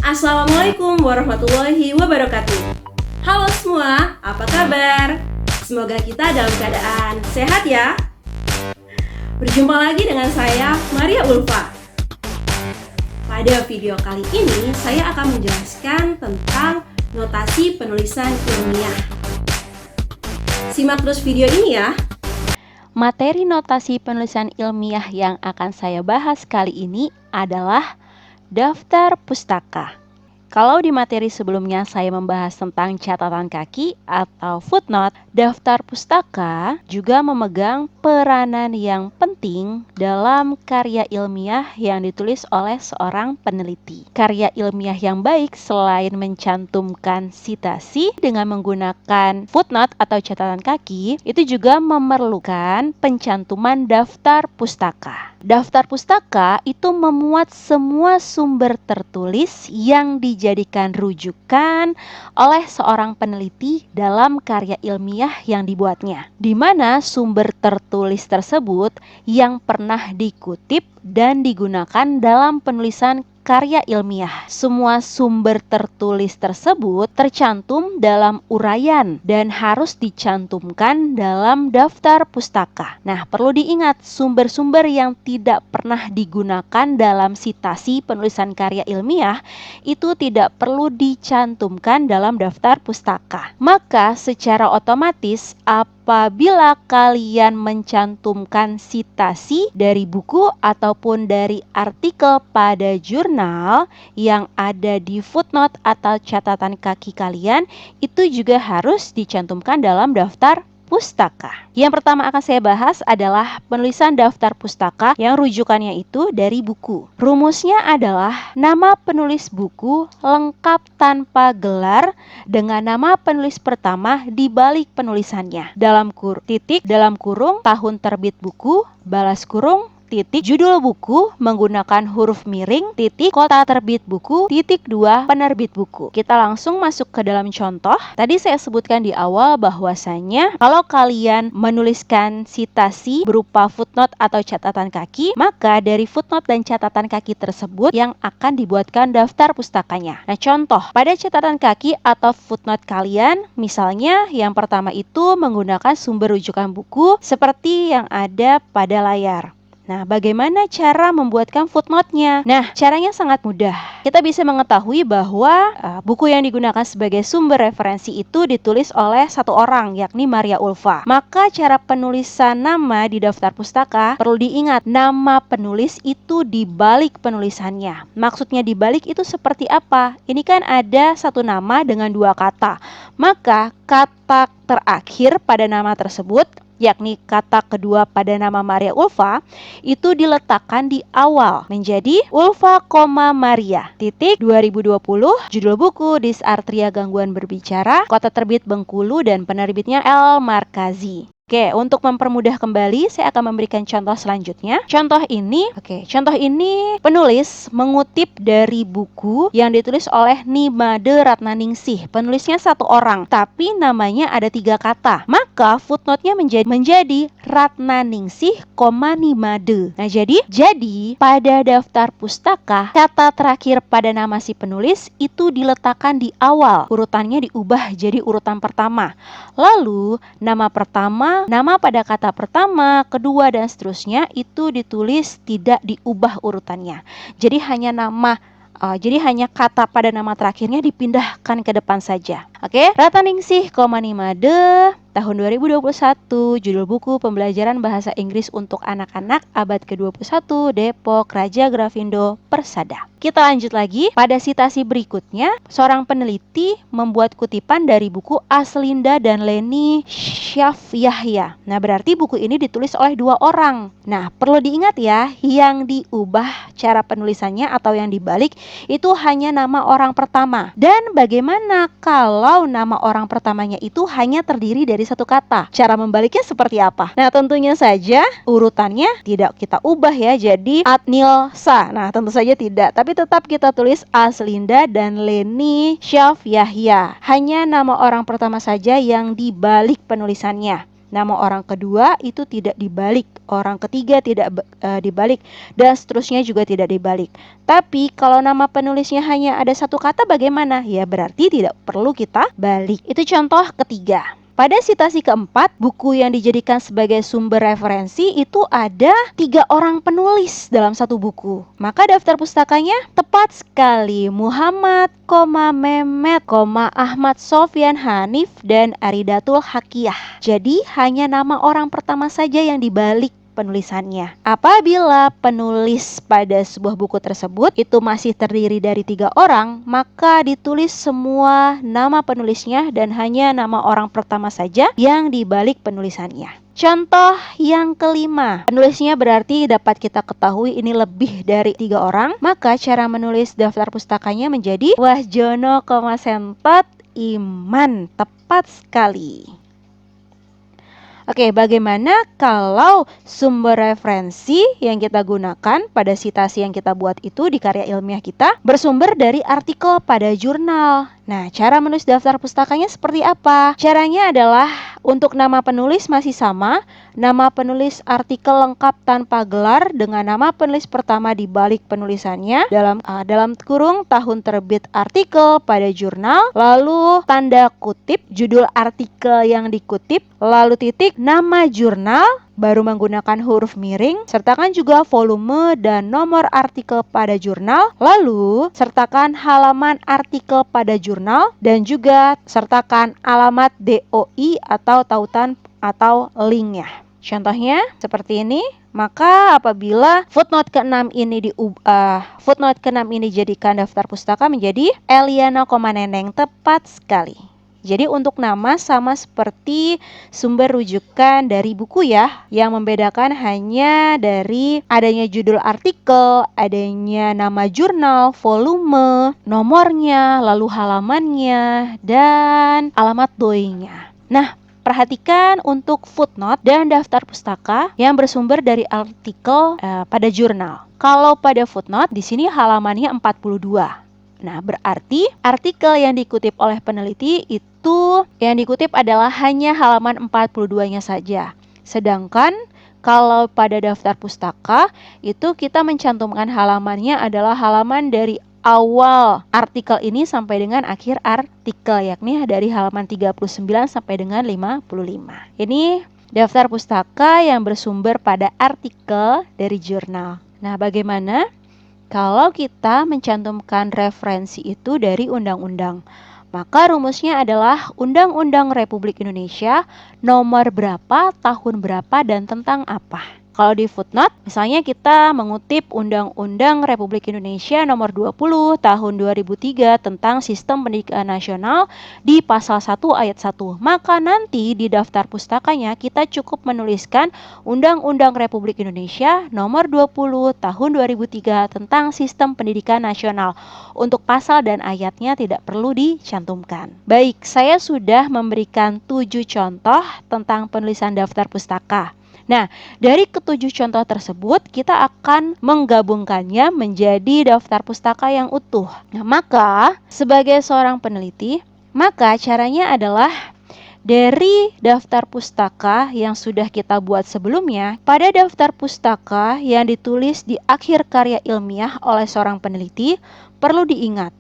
Assalamualaikum warahmatullahi wabarakatuh. Halo semua, apa kabar? Semoga kita dalam keadaan sehat ya. Berjumpa lagi dengan saya, Maria Ulfa. Pada video kali ini, saya akan menjelaskan tentang notasi penulisan ilmiah. Simak terus video ini ya. Materi notasi penulisan ilmiah yang akan saya bahas kali ini adalah daftar pustaka. Kalau di materi sebelumnya saya membahas tentang catatan kaki atau footnote, daftar pustaka juga memegang peranan yang penting dalam karya ilmiah yang ditulis oleh seorang peneliti. Karya ilmiah yang baik selain mencantumkan sitasi dengan menggunakan footnote atau catatan kaki, itu juga memerlukan pencantuman daftar pustaka. Daftar pustaka itu memuat semua sumber tertulis yang dijadikan rujukan oleh seorang peneliti dalam karya ilmiah yang dibuatnya, di mana sumber tertulis tersebut yang pernah dikutip dan digunakan dalam penulisan karya ilmiah. Semua sumber tertulis tersebut tercantum dalam uraian dan harus dicantumkan dalam daftar pustaka. Nah, perlu diingat, sumber-sumber yang tidak pernah digunakan dalam sitasi penulisan karya ilmiah itu tidak perlu dicantumkan dalam daftar pustaka. Maka secara otomatis apabila kalian mencantumkan sitasi dari buku ataupun dari artikel pada jurnal yang ada di footnote atau catatan kaki kalian, itu juga harus dicantumkan dalam daftar pustaka. Yang pertama akan saya bahas adalah penulisan daftar pustaka yang rujukannya itu dari buku. Rumusnya adalah nama penulis buku lengkap tanpa gelar dengan nama penulis pertama di balik penulisannya. Dalam kurung tahun terbit buku, balas kurung titik judul buku menggunakan huruf miring titik kota terbit buku titik 2 penerbit buku. Kita langsung masuk ke dalam contoh. Tadi saya sebutkan di awal bahwasanya kalau kalian menuliskan sitasi berupa footnote atau catatan kaki, maka dari footnote dan catatan kaki tersebut yang akan dibuatkan daftar pustakanya. Nah, contoh pada catatan kaki atau footnote kalian, misalnya yang pertama itu menggunakan sumber rujukan buku seperti yang ada pada layar. Nah, bagaimana cara membuatkan footnote-nya? Nah, caranya sangat mudah. Kita bisa mengetahui bahwa buku yang digunakan sebagai sumber referensi itu ditulis oleh satu orang, yakni Maria Ulfa. Maka cara penulisan nama di daftar pustaka perlu diingat, nama penulis itu di balik penulisannya. Maksudnya di balik itu seperti apa? Ini kan ada satu nama dengan dua kata. Maka kata terakhir pada nama tersebut, yakni kata kedua pada nama Maria Ulfa, itu diletakkan di awal menjadi Ulfa, Maria, titik 2020, judul buku Dysarthria Gangguan Berbicara, kota terbit Bengkulu dan penerbitnya El Markazi. Oke, untuk mempermudah kembali, saya akan memberikan contoh selanjutnya. Contoh ini penulis mengutip dari buku yang ditulis oleh Nimade Ratnaningsih. Penulisnya satu orang, tapi namanya ada 3 kata. Maka footnote-nya menjadi Ratnaningsih, Nimade. Nah, jadi pada daftar pustaka, kata terakhir pada nama si penulis itu diletakkan di awal. Urutannya diubah jadi urutan pertama. Lalu, nama pertama, nama pada kata pertama, kedua dan seterusnya itu ditulis tidak diubah urutannya. Jadi hanya kata pada nama terakhirnya dipindahkan ke depan saja. Oke, Ratnaningsih, Nimade, tahun 2021, judul buku Pembelajaran Bahasa Inggris untuk Anak-anak abad ke-21, Depok, Raja Grafindo, Persada. Kita lanjut lagi, pada sitasi berikutnya, seorang peneliti membuat kutipan dari buku Aslinda dan Leni Syaf Yahya. Nah, berarti buku ini ditulis oleh 2 orang. Nah, perlu diingat ya, yang diubah cara penulisannya atau yang dibalik itu hanya nama orang pertama. Dan bagaimana kalau nama orang pertamanya itu hanya terdiri dari satu kata? Cara membaliknya seperti apa? Nah, tentunya saja urutannya tidak kita ubah ya, jadi Adnilsa. Nah, tentu saja tidak, tapi tetap kita tulis Aslinda dan Leni Syaf Yahya. Hanya nama orang pertama saja yang dibalik penulisannya. Nama orang kedua itu tidak dibalik, orang ketiga tidak dibalik, dan seterusnya juga tidak dibalik. Tapi kalau nama penulisnya hanya ada satu kata bagaimana? Ya berarti tidak perlu kita balik. Itu contoh ketiga. Pada citasi keempat, buku yang dijadikan sebagai sumber referensi itu ada 3 orang penulis dalam satu buku. Maka daftar pustakanya tepat sekali, Muhammad, Mehmet, Ahmad Sofyan Hanif, dan Aridatul Hakiyah. Jadi hanya nama orang pertama saja yang dibalik penulisannya. Apabila penulis pada sebuah buku tersebut itu masih terdiri dari 3 orang, maka ditulis semua nama penulisnya dan hanya nama orang pertama saja yang dibalik penulisannya. Contoh yang kelima, penulisnya berarti dapat kita ketahui ini lebih dari 3 orang, maka cara menulis daftar pustakanya menjadi Wahjono, Sentot, Iman. Tepat sekali. Oke, bagaimana kalau sumber referensi yang kita gunakan pada citasi yang kita buat itu di karya ilmiah kita bersumber dari artikel pada jurnal? Nah, cara menulis daftar pustakanya seperti apa? Caranya adalah untuk nama penulis masih sama, nama penulis artikel lengkap tanpa gelar dengan nama penulis pertama di balik penulisannya dalam kurung tahun terbit artikel pada jurnal, lalu tanda kutip judul artikel yang dikutip, lalu titik nama jurnal, baru menggunakan huruf miring, sertakan juga volume dan nomor artikel pada jurnal, lalu sertakan halaman artikel pada jurnal, dan juga sertakan alamat DOI atau tautan atau linknya. Contohnya seperti ini. Maka apabila footnote ke-6 ini dijadikan daftar pustaka menjadi Eliana, Neneng. Tepat sekali. Jadi untuk nama sama seperti sumber rujukan dari buku ya. Yang membedakan hanya dari adanya judul artikel, adanya nama jurnal, volume, nomornya, lalu halamannya, dan alamat DOI-nya. Nah, perhatikan untuk footnote dan daftar pustaka yang bersumber dari artikel pada jurnal. Kalau pada footnote di sini halamannya 42. Nah, berarti artikel yang dikutip oleh peneliti itu yang dikutip adalah hanya halaman 42-nya saja. Sedangkan kalau pada daftar pustaka itu kita mencantumkan halamannya adalah halaman dari awal artikel ini sampai dengan akhir artikel, yakni dari halaman 39 sampai dengan 55. Ini daftar pustaka yang bersumber pada artikel dari jurnal. Nah, bagaimana kalau kita mencantumkan referensi itu dari undang-undang? Maka rumusnya adalah Undang-Undang Republik Indonesia nomor berapa, tahun berapa, dan tentang apa. Kalau di footnote, misalnya kita mengutip Undang-Undang Republik Indonesia nomor 20 tahun 2003 tentang Sistem Pendidikan Nasional di pasal 1 ayat 1. Maka nanti di daftar pustakanya kita cukup menuliskan Undang-Undang Republik Indonesia nomor 20 tahun 2003 tentang Sistem Pendidikan Nasional. Untuk pasal dan ayatnya tidak perlu dicantumkan. Baik, saya sudah memberikan 7 contoh tentang penulisan daftar pustaka. Nah, dari ketujuh contoh tersebut kita akan menggabungkannya menjadi daftar pustaka yang utuh. Nah, maka sebagai seorang peneliti, maka caranya adalah dari daftar pustaka yang sudah kita buat sebelumnya, pada daftar pustaka yang ditulis di akhir karya ilmiah oleh seorang peneliti, perlu diingat,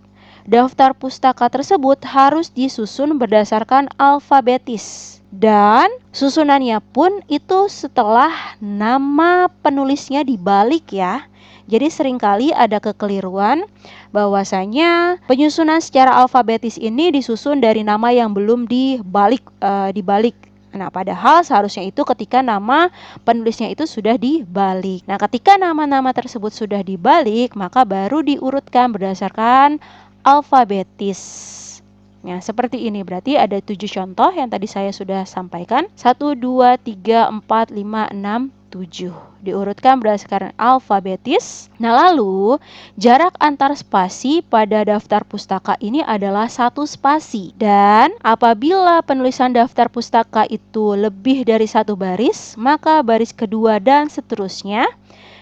daftar pustaka tersebut harus disusun berdasarkan alfabetis. Dan susunannya pun itu setelah nama penulisnya dibalik ya. Jadi seringkali ada kekeliruan bahwasanya penyusunan secara alfabetis ini disusun dari nama yang belum dibalik. Nah, padahal seharusnya itu ketika nama penulisnya itu sudah dibalik. Nah, ketika nama-nama tersebut sudah dibalik, maka baru diurutkan berdasarkan alfabetis. Nah, seperti ini berarti ada 7 contoh yang tadi saya sudah sampaikan. 1, 2, 3, 4, 5, 6, 7. diurutkan berdasarkan alfabetis. Nah, lalu jarak antar spasi pada daftar pustaka ini adalah 1 spasi. Dan apabila penulisan daftar pustaka itu lebih dari 1 baris, maka baris kedua dan seterusnya,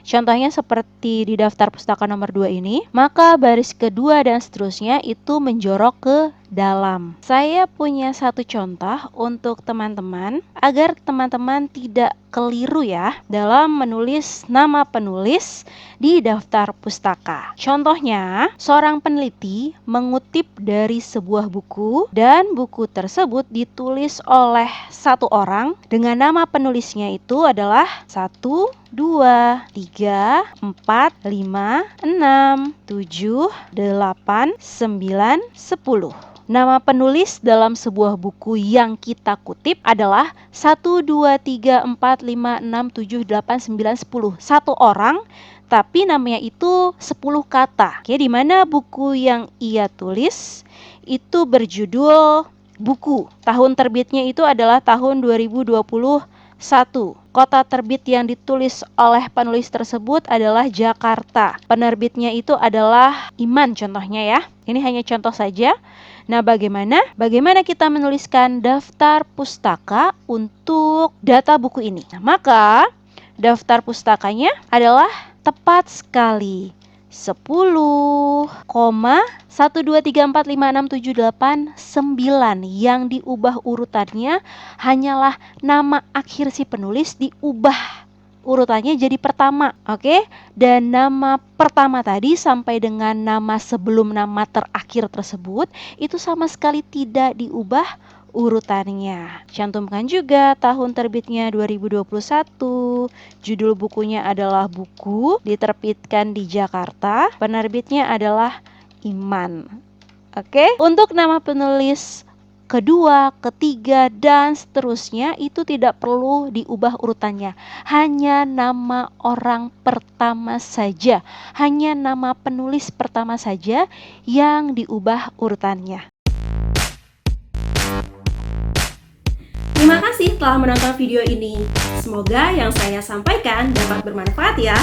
contohnya seperti di daftar pustaka nomor 2 ini, maka baris kedua dan seterusnya itu menjorok ke dalam. Saya punya satu contoh untuk teman-teman agar teman-teman tidak keliru ya dalam menulis nama penulis di daftar pustaka. Contohnya, seorang peneliti mengutip dari sebuah buku dan buku tersebut ditulis oleh satu orang dengan nama penulisnya itu adalah 1, 2, 3, 4, 5, 6, 7, 8, 9, 10. Nama penulis dalam sebuah buku yang kita kutip adalah 1, 2, 3, 4, 5, 6, 7, 8, 9, 10. Satu orang, tapi namanya itu 10 kata. Oke, di mana buku yang ia tulis itu berjudul buku. Tahun terbitnya itu adalah tahun 2021. Kota terbit yang ditulis oleh penulis tersebut adalah Jakarta. Penerbitnya itu adalah Iman contohnya ya. Ini hanya contoh saja. Nah, bagaimana kita menuliskan daftar pustaka untuk data buku ini? Nah, maka daftar pustakanya adalah tepat sekali 10,123456789 yang diubah urutannya hanyalah nama akhir si penulis diubah urutannya jadi pertama, oke? Dan nama pertama tadi sampai dengan nama sebelum nama terakhir tersebut itu sama sekali tidak diubah urutannya. Cantumkan juga tahun terbitnya 2021, judul bukunya adalah buku, diterbitkan di Jakarta, penerbitnya adalah Iman. Oke? Untuk nama penulis kedua, ketiga, dan seterusnya itu tidak perlu diubah urutannya. Hanya nama orang pertama saja, hanya nama penulis pertama saja yang diubah urutannya. Terima kasih telah menonton video ini. Semoga yang saya sampaikan dapat bermanfaat ya.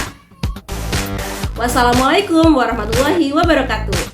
Wassalamualaikum warahmatullahi wabarakatuh.